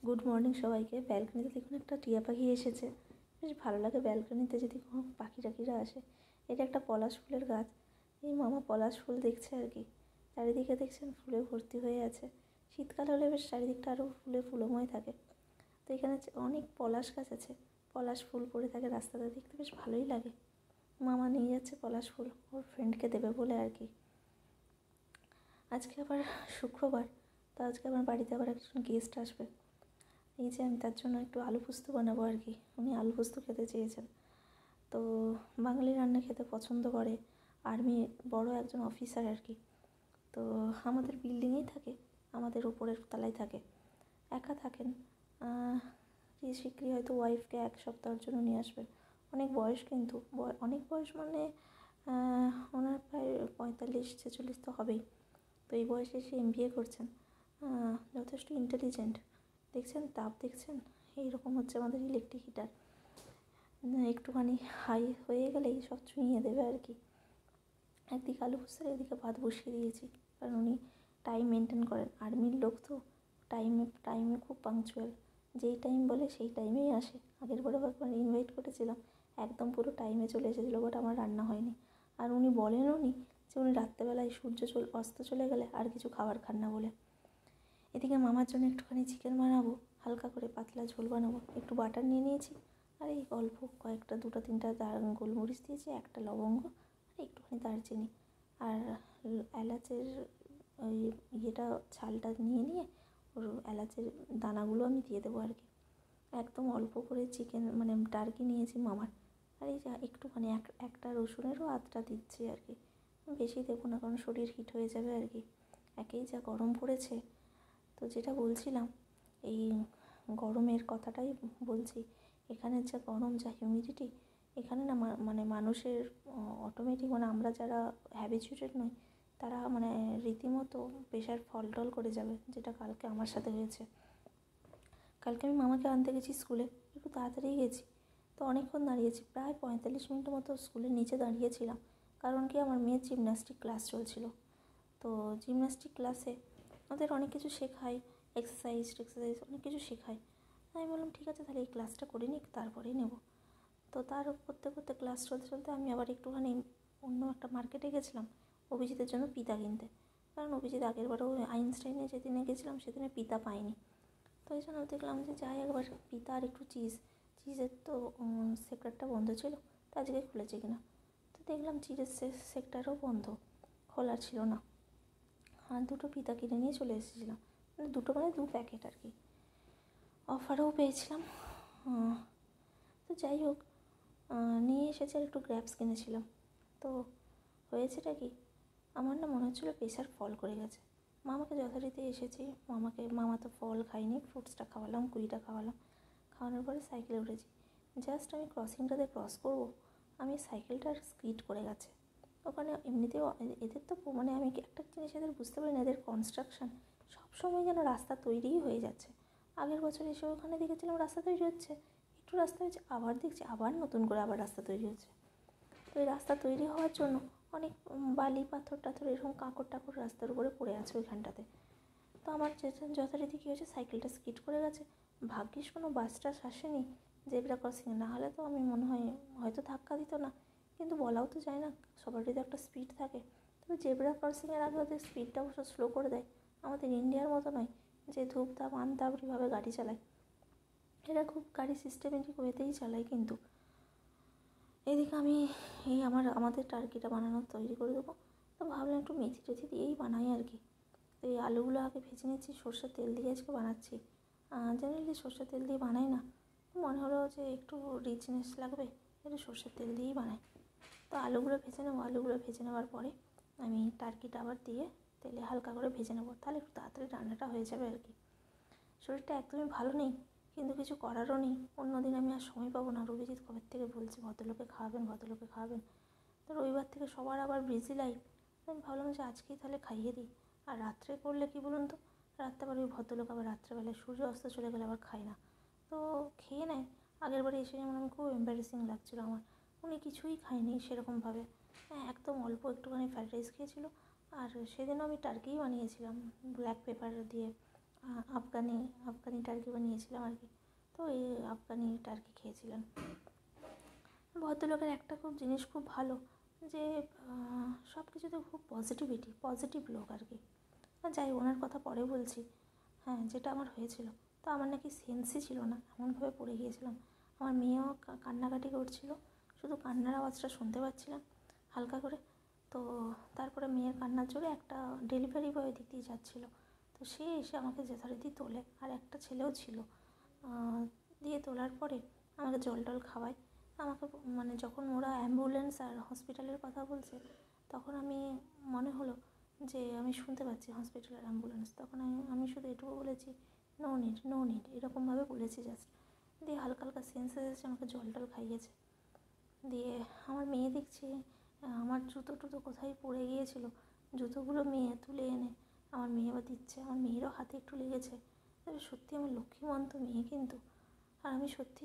Good morning সবাইকে। ব্যালকনিতে দেখুন একটা টিয়া পাখি এসেছে। বেশ ভালো লাগে ব্যালকনিতে যদি কোনো পাখি টাখিরা আসে। এটা একটা পলাশ ফুলের গাছ। এই মামা পলাশ ফুল দেখছে আর কি। চারিদিকে দেখছেন ফুলে ভর্তি হয়ে আছে। শীতকাল হলে বেশ চারিদিকটা আরও ফুলে ফুলময় থাকে। তো এখানে অনেক পলাশ গাছ আছে, পলাশ ফুল পড়ে থাকে রাস্তাতে, দেখতে বেশ ভালোই লাগে। মামা নিয়ে যাচ্ছে পলাশ ফুল ওর ফ্রেন্ডকে দেবে বলে আর কি। আজকে আবার শুক্রবার, তো আজকে আমার বাড়িতে আবার একজন গেস্ট আসবে। এই যে আমি তার জন্য একটু আলু পোস্ত বানাবো আর কি। উনি আলু পোস্ত খেতে চেয়েছেন। তো বাঙালি রান্না খেতে পছন্দ করে। আর্মি বড় একজন অফিসার আর কি। তো আমাদের বিল্ডিংয়েই থাকে, আমাদের ওপরের তলায় থাকে, একা থাকেন। শীঘ্রই হয়তো ওয়াইফকে এক সপ্তাহের জন্য নিয়ে আসবেন। অনেক বয়স, কিন্তু অনেক বয়স মানে ওনার প্রায় 45-46 তো হবেই। তো এই বয়সে সে MBA করছেন। যথেষ্ট ইন্টেলিজেন্ট। দেখছেন তাপ, দেখছেন এইরকম হচ্ছে আমাদের ইলেকট্রিক হিটার। একটুখানি হাই হয়ে গেলেই সব চুইয়ে দেবে আর কি। একদিকে আলু পোস্তের, একদিকে ভাত বসিয়ে দিয়েছি, কারণ উনি টাইম মেনটেন করেন। আর্মির লোক তো টাইমে খুব পাংচুয়াল। যেই টাইম বলে সেই টাইমেই আসে। আগের বারে একবার ইনভাইট করেছিলাম, একদম পুরো টাইমে চলে এসেছিলো, বাট আমার রান্না হয়নি। আর উনি বলেনও নি যে উনি রাত্রেবেলায় অস্ত চলে গেলে আর কিছু খাবার খান না বলে। এদিকে মামার জন্য একটুখানি চিকেন বানাবো, হালকা করে পাতলা ঝোল বানাবো। একটু বাটার নিয়ে নিয়েছি, আর এই অল্প কয়েকটা 2-3টা গোলমরিচ দিয়েছি, একটা লবঙ্গ, আর একটুখানি দারচিনি, আর এলাচের ওই ছালটা নিয়ে ওর এলাচের দানাগুলো আমি দিয়ে দেবো আর কি। একদম অল্প করে চিকেন মানে টার্কি নিয়েছি মামার। আর এই যা একটুখানি একটা রসুনেরও আধটা দিচ্ছি আর কি। বেশি দেবো না, কারণ শরীর হিট হয়ে যাবে আর কি। একেই যা গরম পড়েছে। তো যেটা বলছিলাম, এই গরমের কথাটাই বলছি। এখানে যা গরম, যা হিউমিডিটি, এখানে না মানে মানুষের অটোমেটিক, মানে আমরা যারা হ্যাবিচুয়েটেড নই তারা মানে রীতিমতো প্রেশার ফল করে যাবে, যেটা কালকে আমার সাথে হয়েছে। কালকে আমি মামাকে আনতে গেছি স্কুলে, একটু তাড়াতাড়ি গেছি। তো অনেকক্ষণ দাঁড়িয়েছি, প্রায় 45 মিনিটের মতো স্কুলের নিচে দাঁড়িয়েছিলাম। কারণ কি, আমার মেয়ের জিমন্যাস্টিক ক্লাস চলছিল। তো জিমন্যাস্টিক ক্লাসে ওদের অনেক কিছু শেখায়, এক্সারসাইজ অনেক কিছু শেখায়। আমি বললাম ঠিক আছে, তাহলে এই ক্লাসটা করে নিই, তারপরেই নেব। তো তার করতে করতে ক্লাস চলতে আমি আবার একটুখানি অন্য একটা মার্কেটে গেছিলাম অভিজিতের জন্য পিতা কিনতে। কারণ অভিজিৎ আগেরবারও আইনস্টাইনে যেদিনে গেছিলাম সেদিনে পিতা পাইনি। তো এই জন্য দেখলাম যে যাই একবার পিতা আর একটু চিজের তো সেক্টরটা বন্ধ ছিল, তো আজকে খুলেছে কিনা। তো দেখলাম চিজের সেক্টরও বন্ধ, খোলা ছিল না। আর 2টো পিতা কিনে নিয়ে চলে এসেছিলাম, মানে 2টো মানে 2 প্যাকেট আর কি। অফারেও পেয়েছিলাম। তো যাই হোক, নিয়ে এসেছি, আর একটু গ্র্যাপস কিনেছিলাম। তো হয়েছেটা কি, আমার না মনে হচ্ছিলো প্রেশার ফল করে গেছে। মামাকে যথারীতি এসেছি, মামা তো ফল খাইনি, ফ্রুটসটা খাওয়ালাম, কুইটা খাওয়ালাম। খাওয়ানোর পরে সাইকেলে উঠেছি। জাস্ট আমি ক্রসিংটাতে ক্রস করবো, আমি সাইকেলটার স্কিড করে গেছে। ওখানে এমনিতেও এদের তো মানে আমি একটা জিনিস এদের বুঝতে পারি না, এদের কনস্ট্রাকশান সবসময় যেন রাস্তা তৈরিই হয়ে যাচ্ছে। আগের বছর এসে ওখানে দেখেছিলাম রাস্তা তৈরি হচ্ছে, একটু রাস্তা হয়েছে, আবার দেখছি আবার নতুন করে আবার রাস্তা তৈরি হচ্ছে। তো এই রাস্তা তৈরি হওয়ার জন্য অনেক বালি পাথর টাথর এরকম কাঁকড় টাকড় রাস্তার উপরে পড়ে আছে ওইখানটাতে। তো আমার যথারীতি কী হয়েছে, সাইকেলটা স্কিড করে গেছে। ভাগ্যিস কোনো বাস টাস আসেনি জেব্রা ক্রসিংয়ে, না হলে তো আমি মনে হয় হয়তো ধাক্কা দিত না, কিন্তু বলাও তো যায় না, সবারই তো একটা স্পিড থাকে। তবে জেব্রা ক্রসিংয়ের আগে ওদের স্পিডটা অবশ্য স্লো করে দেয়, আমাদের ইন্ডিয়ার মতো নয় যে ধূপধাপ আনতাবড়িভাবে গাড়ি চালায়। এরা খুব গাড়ি সিস্টেমেটিক ওয়েতেই চালায়। কিন্তু এদিকে আমি আমাদের টার্কিটা তৈরি করে দেবো। তো ভাবলাম একটু মেথি টেথি দিয়েই বানাই আর কি। তো এই আলুগুলো আগে ভেজে নিচ্ছি, সর্ষের তেল দিয়ে আজকে বানাচ্ছি। জেনারেলি সর্ষের তেল দিয়ে বানাই না, মনে হলো যে একটু রিচনেস লাগবে, একটু সর্ষের তেল দিয়েই বানাই। তো আলুগুলো ভেজে নেবো, আলুগুলো ভেজে নেওয়ার পরে আমি টার্কিটা আবার দিয়ে তেলে হালকা করে ভেজে নেবো, তাহলে একটু তাড়াতাড়ি রান্নাটা হয়ে যাবে আর কি। শরীরটা একদমই ভালো নেই, কিন্তু কিছু করারও নেই। অন্যদিন আমি আর সময় পাবো না। অভিজিৎ কবে থেকে বলছে ভদ্রলোকে খাওয়াবেন। তো রবিবার থেকে সবার আবার বিজি লাইফ। আমি ভাবলাম যে আজকেই তাহলে খাইয়ে দিই। আর রাত্রে করলে কি বলুন তো, রাত্রে আবার ওই ভদ্রলোক আবার রাত্রেবেলায় সূর্য অস্ত চলে গেলে আবার খায় না, তো খেয়ে নেয়। আগের বারে এসে যেমন আমি খুব এম্বারেসিং লাগছিলো আমার, উনি কিছুই খায়নি সেরকমভাবে। একদম অল্প একটুখানি ফ্রাইড রাইস খেয়েছিলো। আর সেদিনও আমি টার্কিই বানিয়েছিলাম ব্ল্যাক পেপার দিয়ে, আফগানি টার্কি বানিয়েছিলাম আর কি। তো এই আফগানি টার্কি খেয়েছিলেন। ভদ্রলোকের একটা খুব জিনিস খুব ভালো, যে সব কিছুতে খুব পজিটিভ লোক আর কি। যাই ওনার কথা পরে বলছি। হ্যাঁ, যেটা আমার হয়েছিল, তো আমার নাকি সেন্সই ছিল না, এমনভাবে পড়ে গিয়েছিলাম। আমার মেয়েও কান্নাকাটি করছিল, শুধু কান্নার আওয়াজটা শুনতে পাচ্ছিলাম হালকা করে। তো তারপরে মেয়ের কান্নার জোরে একটা ডেলিভারি বয় দিক দিয়ে যাচ্ছিলো, তো সে এসে আমাকে যথারীতি তোলে, আর একটা ছেলেও ছিল। দিয়ে তোলার পরে আমাকে জল টল খাওয়ায়। আমাকে মানে যখন ওরা অ্যাম্বুলেন্স আর হসপিটালের কথা বলছে, তখন আমি মনে হলো যে আমি শুনতে পাচ্ছি হসপিটালের অ্যাম্বুলেন্স। তখন আমি শুধু এটুকু বলেছি, নো নিড এরকমভাবে বলেছি জাস্ট। দিয়ে হালকা হালকা সেন্স এসেছে, আমাকে জল টল খাইয়েছে। দিয়ে আমার মেয়ে দেখছি আমার জুতো টুতো কোথায় পড়ে গিয়েছিলো, জুতোগুলো মেয়ে তুলে এনে আমার মেয়ে আবার দিচ্ছে। আমার মেয়েরও হাতে একটু লেগেছে। সত্যি আমার লক্ষ্মীমন্ত মেয়ে কিন্তু। আর আমি সত্যি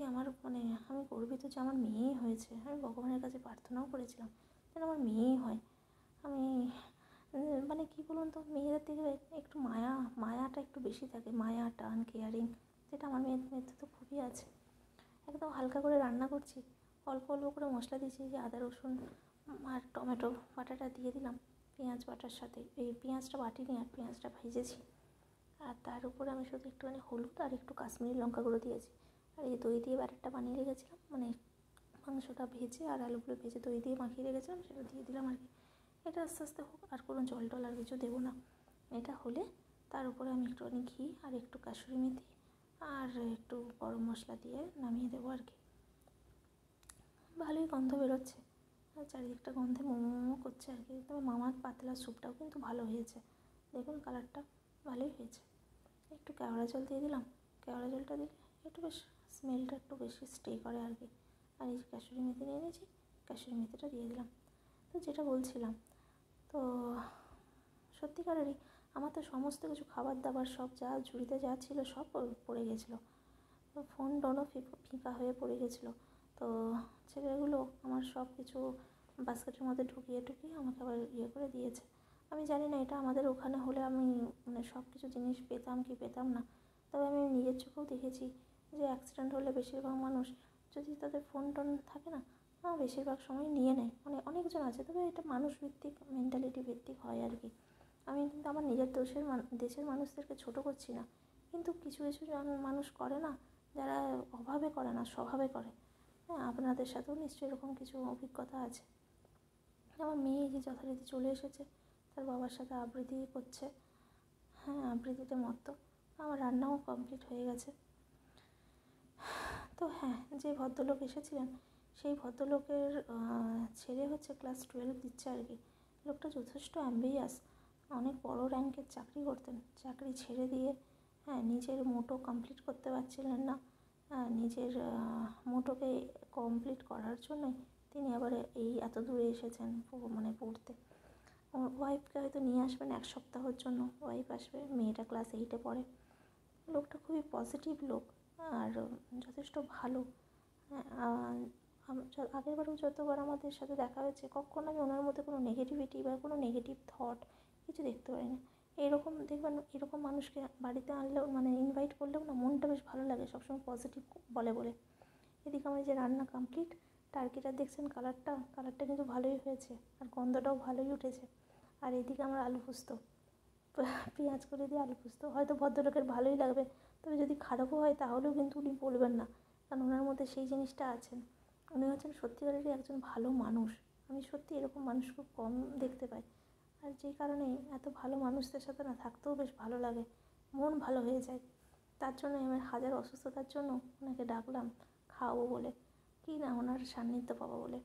আমি গর্বিত যে আমার মেয়েই হয়েছে। আমি ভগবানের কাছে প্রার্থনাও করেছিলাম যেন আমার মেয়েই হয়। আমি মানে কী বলুন তো, মেয়েদের থেকে একটু মায়াটা একটু বেশি থাকে, মায়া টান কেয়ারিং, যেটা আমার মেয়ের তো খুবই আছে। একদম হালকা করে রান্না করছি, অল্প অল্প করে মশলা দিয়েছি, যে আদা রসুন আর টমেটো বাটাটা দিয়ে দিলাম পেঁয়াজ বাটার সাথে। এই পেঁয়াজটা বাটিনি, আর পেঁয়াজটা ভেজেছি। আর তার উপরে আমি শুধু একটুখানি হলুদ আর একটু কাশ্মীরি লঙ্কা গুঁড়ো দিয়েছি। আর এই দই দিয়ে ব্যাটারটা বানিয়ে রেখেছিলাম, মানে মাংসটা ভেজে আর আলুগুলো ভেজে দই দিয়ে মাখিয়ে রেখেছিলাম, সেটা দিয়ে দিলাম আর কি। এটা আস্তে আস্তে হোক, আর কোনো জল টল আর কিছু দেবো না। এটা হলে তার উপরে আমি একটুখানি ঘি আর একটু কাসুরি মেথি আর একটু গরম মশলা দিয়ে নামিয়ে দেবো আর কি। ভালোই গন্ধ বেরোচ্ছে, আর চারিদিকটা গন্ধে মোমো করছে আর কি। তবে মামার পাতলা স্যুপটাও কিন্তু ভালো হয়েছে, দেখুন কালারটা ভালোই হয়েছে। একটু কেওড়া জল দিয়ে দিলাম, কেওড়া জলটা দিলে একটু বেশ স্মেলটা একটু বেশি স্টে করে আর কি। আর এই কাসুরি মেথি নিয়ে নিয়েছি, কাসুরি মেথিটা দিয়ে দিলাম। তো যেটা বলছিলাম, তো সত্যিকারেরই আমার তো সমস্ত কিছু খাবার দাবার সব যা ঝুড়িতে যা ছিল সব পড়ে গেছিলো। তো ফোন টোনও ফিকা হয়ে পড়ে গেছিলো। তো ছেলেগুলো আমার সব কিছু বাস্কেটের মধ্যে ঢুকিয়ে আমাকে আবার করে দিয়েছে। আমি জানি না এটা আমাদের ওখানে হলে আমি মানে সব কিছু জিনিস পেতাম কি পেতাম না। তবে আমি নিজের চোখেও দেখেছি যে অ্যাক্সিডেন্ট হলে বেশিরভাগ মানুষ যদি তাদের ফোন টোন থাকে না, বেশিরভাগ সময় নিয়ে নেয়। অনেকজন আছে, তবে এটা মানুষ ভিত্তিক মেন্টালিটি ভিত্তিক হয় আর কি। আমি কিন্তু আমার নিজের দেশের মানুষদেরকে ছোটো করছি না, কিন্তু কিছু কিছু মানুষ করে না, যারা অভাবে করে না, স্বভাবে করে। হ্যাঁ, আপনাদের সাথেও নিশ্চয়ই এরকম কিছু অভিজ্ঞতা আছে। আমার মেয়ে যে যথারীতি চলে এসেছে, তার বাবার সাথে আবৃত্তি করছে। হ্যাঁ, আবৃত্তিতে মত্ত। আমার রান্নাও কমপ্লিট হয়ে গেছে। তো হ্যাঁ, যে ভদ্রলোক এসেছিলেন, সেই ভদ্রলোকের ছেলে হচ্ছে ক্লাস 12 দিচ্ছে আর কি। লোকটা যথেষ্ট অ্যাম্বিয়াস, অনেক বড় র্যাঙ্কের চাকরি করতেন। চাকরি ছেড়ে দিয়ে নিজের মোটো কমপ্লিট করতে পারছিলেন না। নিজের মোটোকে কমপ্লিট করার জন্যই তিনি আবার এই এত দূরে এসেছেন মানে পড়তে। ওয়াইফকে হয়তো নিয়ে আসবেন 1 সপ্তাহের জন্য, ওয়াইফ আসবে, মেয়েটা ক্লাস 8-এ পড়ে। লোকটা খুবই পজিটিভ লোক আর যথেষ্ট ভালো। আগেরবারেও যতবার আমাদের সাথে দেখা হয়েছে, কখনো আমি ওনার মধ্যে কোনো নেগেটিভিটি বা কোনো নেগেটিভ থট কিছু দেখতে পাই না। এরকম দেখবেন, এরকম মানুষকে বাড়িতে আনলেও মানে ইনভাইট করলেও না মনটা বেশ ভালো লাগে, সবসময় পজিটিভ বলে। এদিকে আমার যে রান্না কমপ্লিট, টার্কিটা দেখছেন কালারটা কিন্তু ভালোই হয়েছে, আর গন্ধটাও ভালোই উঠেছে। আর এদিকে আমার আলু পোস্ত, পেঁয়াজ করে দিয়ে আলু পোস্ত, হয়তো ভদ্রলোকের ভালোই লাগবে, তবে যদি খারাপও হয় তাহলেও কিন্তু উনি বলবেন না, কারণ ওনার মধ্যে সেই জিনিসটা আছেন। উনি হচ্ছেন সত্যিকারেরই একজন ভালো মানুষ। আমি সত্যি এরকম মানুষ খুব কম দেখতে পাই, আর যেই কারণেই এত ভালো মানুষদের সাথে না থাকতেও বেশ ভালো লাগে, মন ভালো হয়ে যায়। তার জন্য আমার হাজার অসুস্থতার জন্য ওনাকে ডাকলাম খাওয়াবো বলে, কি না ওনার সান্নিধ্য পাবো বলে।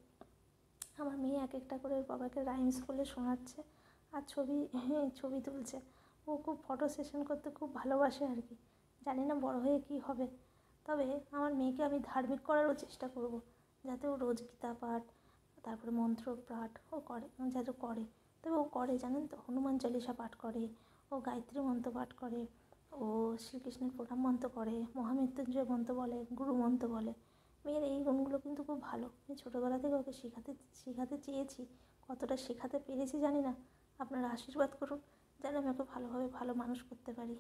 আমার মেয়ে এক একটা করে বাবাকে রাইমস বলে শোনাচ্ছে আর ছবি তুলছে। ও খুব ফটো সেশন করতে খুব ভালোবাসে আর কি। জানি না বড় হয়ে কী হবে, তবে আমার মেয়েকে আমি ধার্মিক করারও চেষ্টা করব, যাতে ও রোজ গীতা পাঠ, তারপরে মন্ত্র পাঠ ও করে, যাতে করে। তবে ও করে জানেন তো, হনুমান চালিসা পাঠ করে, ও গায়ত্রী মন্ত্র পাঠ করে, ও শ্রীকৃষ্ণের প্রণাম মন্ত্র করে, মহামৃত্যুঞ্জয় মন্ত্র বলে, গুরু মন্ত্র বলে। মেয়ের এই গুণগুলো কিন্তু খুব ভালো। আমি ছোটোবেলা থেকে ওকে শেখাতে চেয়েছি, কতটা শেখাতে পেরেছি জানি না। আপনারা আশীর্বাদ করুন যেন আমি ওকে ভালোভাবে ভালো মানুষ করতে পারি।